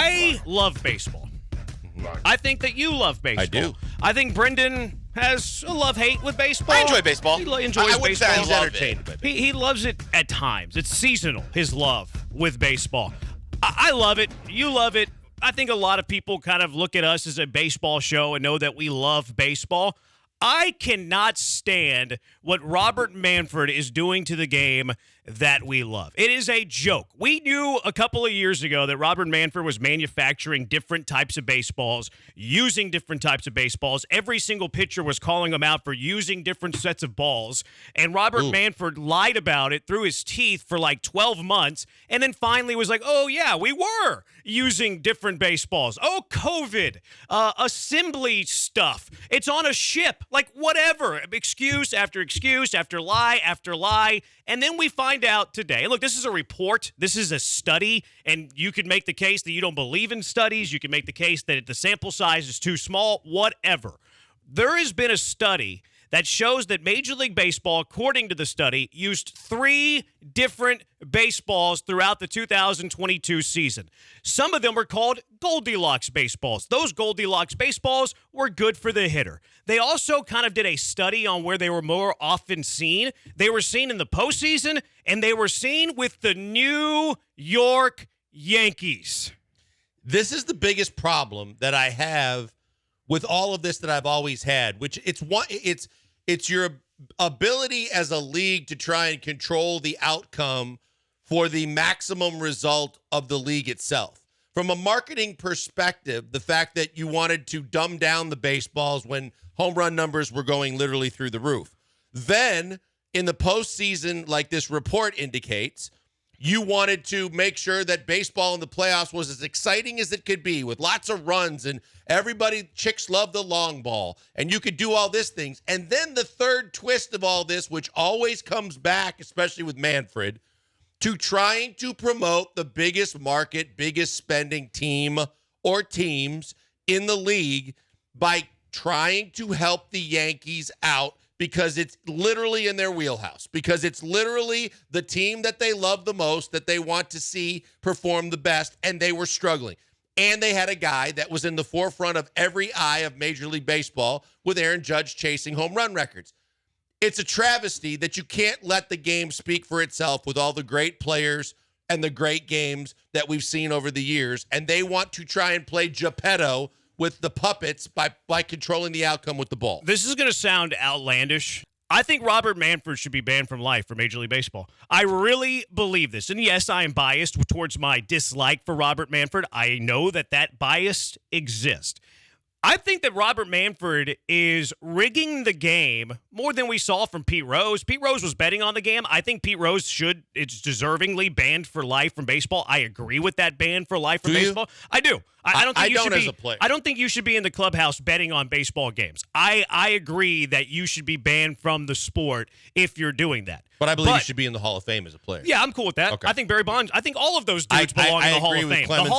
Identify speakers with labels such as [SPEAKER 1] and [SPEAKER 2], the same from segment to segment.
[SPEAKER 1] I love baseball. I think that you love baseball.
[SPEAKER 2] I do.
[SPEAKER 1] I think Brendan has a love-hate with baseball.
[SPEAKER 2] I enjoy baseball.
[SPEAKER 1] He enjoys
[SPEAKER 2] I wouldn't say
[SPEAKER 1] baseball.
[SPEAKER 2] he's entertained by baseball.
[SPEAKER 1] He loves it at times. It's seasonal, his love with baseball. I love it. You love it. I think a lot of people kind of look at us as a baseball show and know that we love baseball. I cannot stand what Robert Manfred is doing to the game that we love. It is a joke. We knew a couple of years ago that Robert Manfred was manufacturing different types of baseballs, using different types of baseballs. Every single pitcher was calling him out for using different sets of balls. And Robert Manfred lied about it through his teeth for like 12 months and then finally was like, oh, yeah, we were using different baseballs. Oh, COVID, assembly stuff. It's on a ship, like whatever. Excuse after lie after lie. And then we find out today, look, this is a report. This is a study. And you could make the case that you don't believe in studies. You can make the case that the sample size is too small, whatever. There has been a study that shows that Major League Baseball, according to the study, used 3 different baseballs throughout the 2022 season. Some of them were called Goldilocks baseballs. Those Goldilocks baseballs were good for the hitter. They also kind of did a study on where they were more often seen. They were seen in the postseason, and they were seen with the New York Yankees.
[SPEAKER 2] This is the biggest problem that I have with all of this that I've always had, which it's your ability as a league to try and control the outcome for the maximum result of the league itself. From a marketing perspective, the fact that you wanted to dumb down the baseballs when home run numbers were going literally through the roof. Then in the postseason, like this report indicates, you wanted to make sure that baseball in the playoffs was as exciting as it could be with lots of runs and chicks love the long ball and you could do all these things. And then the third twist of all this, which always comes back, especially with Manfred, to trying to promote the biggest market, biggest spending team or teams in the league by trying to help the Yankees out because it's literally in their wheelhouse, because it's literally the team that they love the most, that they want to see perform the best, and they were struggling. And they had a guy that was in the forefront of every eye of Major League Baseball with Aaron Judge chasing home run records. It's a travesty that you can't let the game speak for itself with all the great players and the great games that we've seen over the years, and they want to try and play Geppetto with the puppets by controlling the outcome with the ball.
[SPEAKER 1] This is going to sound outlandish. I think Robert Manfred should be banned from life for Major League Baseball. I really believe this. And yes, I am biased towards my dislike for Robert Manfred. I know that bias exists. I think that Robert Manfred is rigging the game more than we saw from Pete Rose. Pete Rose was betting on the game. I think Pete Rose it's deservingly banned for life from baseball. I agree with that ban for life from baseball. I do. I don't think you should be
[SPEAKER 2] as a player.
[SPEAKER 1] I don't think you should be in the clubhouse betting on baseball games. I agree that you should be banned from the sport if you're doing that.
[SPEAKER 2] But I believe you should be in the Hall of Fame as a player.
[SPEAKER 1] Yeah, I'm cool with that. Okay. I think Barry Bonds, I think all of those dudes belong in the Hall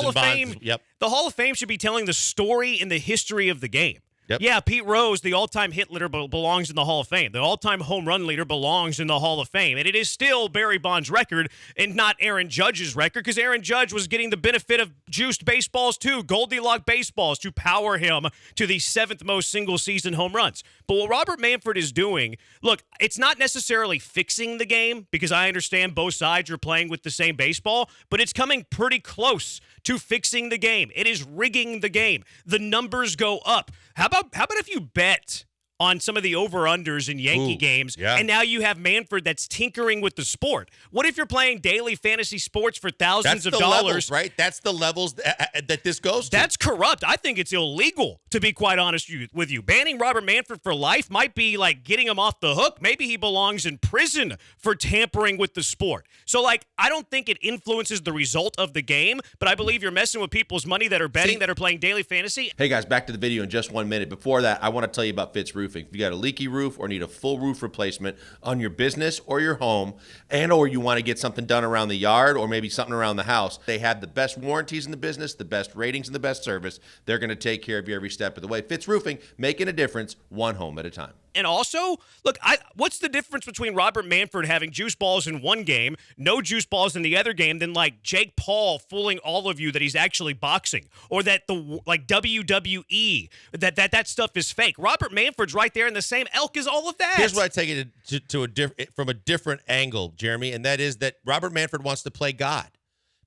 [SPEAKER 1] of Fame. The Hall of Fame should be telling the story and the history of the game.
[SPEAKER 2] Yep.
[SPEAKER 1] Yeah, Pete Rose, the all-time hit leader, belongs in the Hall of Fame. The all-time home run leader belongs in the Hall of Fame. And it is still Barry Bonds' record and not Aaron Judge's record, because Aaron Judge was getting the benefit of juiced baseballs too, Goldilocks baseballs, to power him to the 7th most single-season home runs. But what Robert Manfred is doing, look, it's not necessarily fixing the game, because I understand both sides are playing with the same baseball, but it's coming pretty close to fixing the game. It is rigging the game. The numbers go up. How about if you bet on some of the over-unders in Yankee games, and now you have Manfred that's tinkering with the sport? What if you're playing daily fantasy sports for thousands of dollars?
[SPEAKER 2] Levels, right? That's the levels that this goes to.
[SPEAKER 1] That's corrupt. I think it's illegal, to be quite honest with you. Banning Robert Manfred for life might be like getting him off the hook. Maybe he belongs in prison for tampering with the sport. So, I don't think it influences the result of the game, but I believe you're messing with people's money that are betting, that are playing daily fantasy.
[SPEAKER 3] Hey, guys, back to the video in just 1 minute. Before that, I want to tell you about Fitz Roofing. If you got a leaky roof or need a full roof replacement on your business or your home, or you want to get something done around the yard or maybe something around the house, they have the best warranties in the business, the best ratings, and the best service. They're going to take care of you every step of the way. Fitz Roofing, making a difference one home at a time.
[SPEAKER 1] And also, look, what's the difference between Robert Manford having juice balls in one game, no juice balls in the other game, than like Jake Paul fooling all of you that he's actually boxing, or that the like WWE that stuff is fake? Robert Manford's right there in the same elk as all of that.
[SPEAKER 2] Here's what I take it from a different angle, Jeremy, and that is that Robert Manford wants to play God.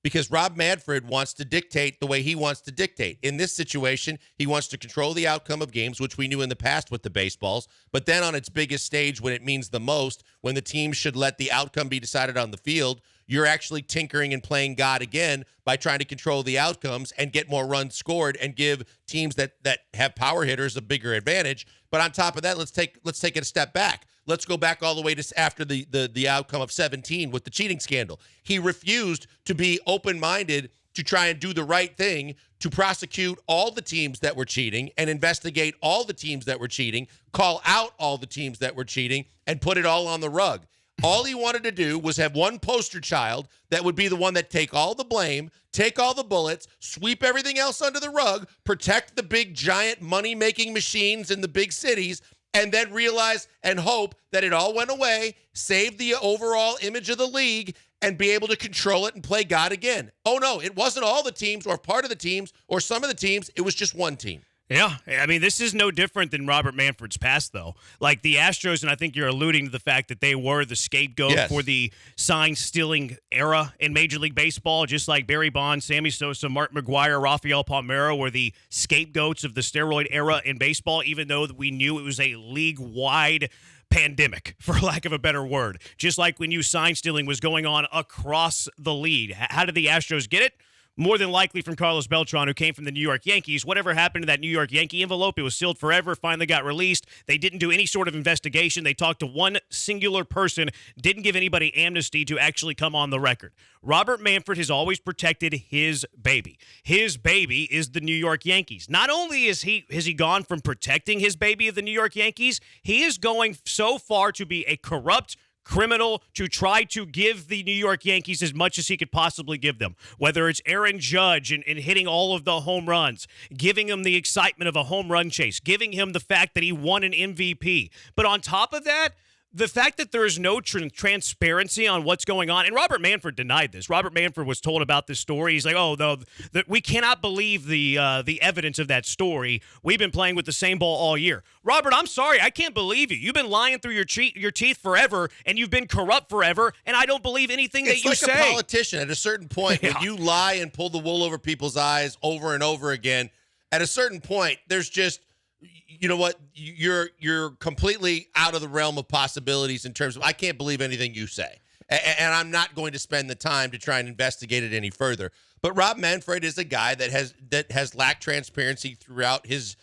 [SPEAKER 2] Because Rob Manfred wants to dictate the way he wants to dictate. In this situation, he wants to control the outcome of games, which we knew in the past with the baseballs. But then on its biggest stage, when it means the most, when the team should let the outcome be decided on the field, you're actually tinkering and playing God again by trying to control the outcomes and get more runs scored and give teams that have power hitters a bigger advantage. But on top of that, let's take it a step back. Let's go back all the way to after the outcome of 17 with the cheating scandal. He refused to be open-minded to try and do the right thing, to prosecute all the teams that were cheating and investigate all the teams that were cheating, call out all the teams that were cheating, and put it all on the rug. All he wanted to do was have one poster child that would be the one that take all the blame, take all the bullets, sweep everything else under the rug, protect the big, giant money-making machines in the big cities, and then realize and hope that it all went away, save the overall image of the league, and be able to control it and play God again. Oh, no, it wasn't all the teams or part of the teams or some of the teams. It was just one team.
[SPEAKER 1] Yeah, I mean, this is no different than Robert Manfred's past, though. Like the Astros, and I think you're alluding to the fact that they were the scapegoat for the sign-stealing era in Major League Baseball, just like Barry Bonds, Sammy Sosa, Mark McGwire, Rafael Palmeiro were the scapegoats of the steroid era in baseball, even though we knew it was a league-wide pandemic, for lack of a better word. Just like we knew sign-stealing was going on across the league. How did the Astros get it? More than likely from Carlos Beltran, who came from the New York Yankees. Whatever happened to that New York Yankee envelope, it was sealed forever, finally got released. They didn't do any sort of investigation. They talked to one singular person, didn't give anybody amnesty to actually come on the record. Robert Manfred has always protected his baby. His baby is the New York Yankees. Not only has he gone from protecting his baby of the New York Yankees, he is going so far to be a corrupt criminal to try to give the New York Yankees as much as he could possibly give them, whether it's Aaron Judge and hitting all of the home runs, giving him the excitement of a home run chase, giving him the fact that he won an MVP. But on top of that, the fact that there is no transparency on what's going on, and Robert Manfred denied this. Robert Manfred was told about this story. He's like, "Oh, no, we cannot believe the evidence of that story. We've been playing with the same ball all year." Robert, I'm sorry, I can't believe you. You've been lying through your teeth forever, and you've been corrupt forever, and I don't believe anything that you say.
[SPEAKER 2] It's like a politician. At a certain point, when you lie and pull the wool over people's eyes over and over again, at a certain point, there's just, you know what, you're completely out of the realm of possibilities in terms of, I can't believe anything you say, and I'm not going to spend the time to try and investigate it any further. But Rob Manfred is a guy that has lacked transparency throughout his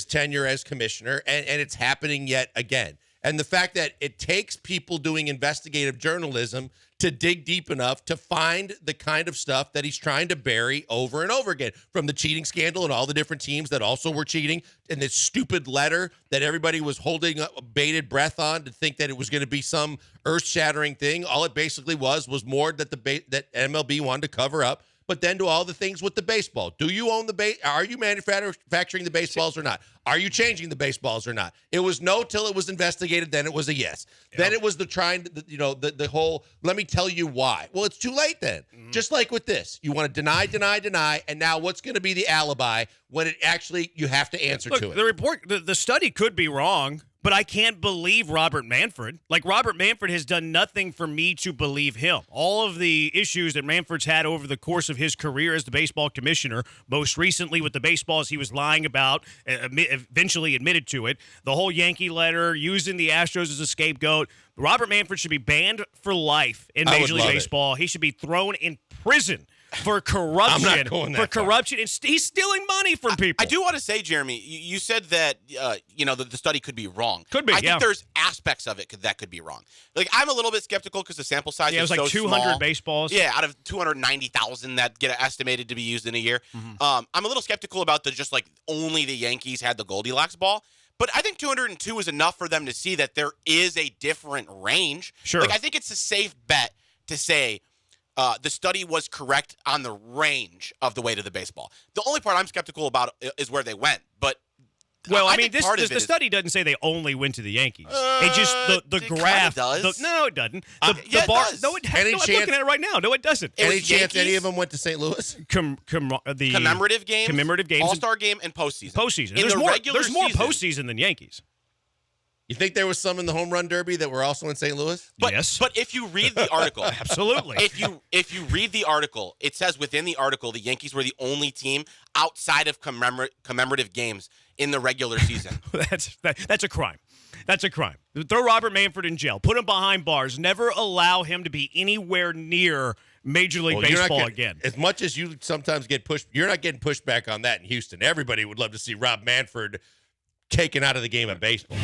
[SPEAKER 2] tenure as commissioner, and it's happening yet again. And the fact that it takes people doing investigative journalism to dig deep enough to find the kind of stuff that he's trying to bury over and over again, from the cheating scandal and all the different teams that also were cheating, and this stupid letter that everybody was holding a bated breath on to think that it was going to be some earth-shattering thing. All it basically was more that that MLB wanted to cover up. But then to all the things with the baseball. Do you own the base? Are you manufacturing the baseballs or not? Are you changing the baseballs or not? It was no till it was investigated. Then it was a yes. Yep. Then it was the whole, let me tell you why. Well, it's too late then. Mm-hmm. Just like with this. You want to deny. And now what's going to be the alibi when it actually, you have to answer to it?
[SPEAKER 1] The study could be wrong, but I can't believe Robert Manfred. Like, Robert Manfred has done nothing for me to believe him. All of the issues that Manfred's had over the course of his career as the baseball commissioner, most recently with the baseballs he was lying about, eventually admitted to it, the whole Yankee letter, using the Astros as a scapegoat. Robert Manfred should be banned for life in Major League Baseball. He should be thrown in prison for corruption. I'm not going that corruption, and he's stealing money from people.
[SPEAKER 4] I do want to say, Jeremy, you said that the study could be wrong.
[SPEAKER 1] Could be.
[SPEAKER 4] I think there's aspects of it that could be wrong. Like, I'm a little bit skeptical because the sample size is so small.
[SPEAKER 1] It was like 200 baseballs.
[SPEAKER 4] Yeah, out of 290,000 that get estimated to be used in a year. Mm-hmm. I'm a little skeptical about only the Yankees had the Goldilocks ball. But I think 202 is enough for them to see that there is a different range.
[SPEAKER 1] Sure.
[SPEAKER 4] Like, I think it's a safe bet to say the study was correct on the range of the weight of the baseball. The only part I'm skeptical about is where they went. But
[SPEAKER 1] Well, I mean,
[SPEAKER 4] think part of
[SPEAKER 1] the study doesn't say they only went to the Yankees. It just the
[SPEAKER 4] it
[SPEAKER 1] graph
[SPEAKER 4] kinda does.
[SPEAKER 1] no, it doesn't.
[SPEAKER 4] Yeah, it does.
[SPEAKER 1] No, it
[SPEAKER 2] Any
[SPEAKER 1] no, I'm
[SPEAKER 2] chance-
[SPEAKER 1] looking at it right now. No, it doesn't.
[SPEAKER 2] Any
[SPEAKER 4] was
[SPEAKER 2] chance any
[SPEAKER 4] Yankees?
[SPEAKER 2] of them went to St. Louis?
[SPEAKER 1] The
[SPEAKER 4] commemorative games, All-Star game, and postseason.
[SPEAKER 1] postseason.
[SPEAKER 4] In the regular
[SPEAKER 1] There's more
[SPEAKER 4] season-
[SPEAKER 1] postseason than Yankees.
[SPEAKER 2] You think there was some in the home run derby that were also in St. Louis?
[SPEAKER 4] But,
[SPEAKER 1] Yes.
[SPEAKER 4] but if you read the article,
[SPEAKER 1] Absolutely.
[SPEAKER 4] if you read the article, it says within the article the Yankees were the only team outside of commemorative games in the regular season.
[SPEAKER 1] That's a crime. That's a crime. Throw Robert Manford in jail. Put him behind bars. Never allow him to be anywhere near Major League Baseball again.
[SPEAKER 2] As much as you sometimes get pushed, you're not getting pushed back on that in Houston. Everybody would love to see Rob Manford taken out of the game of baseball.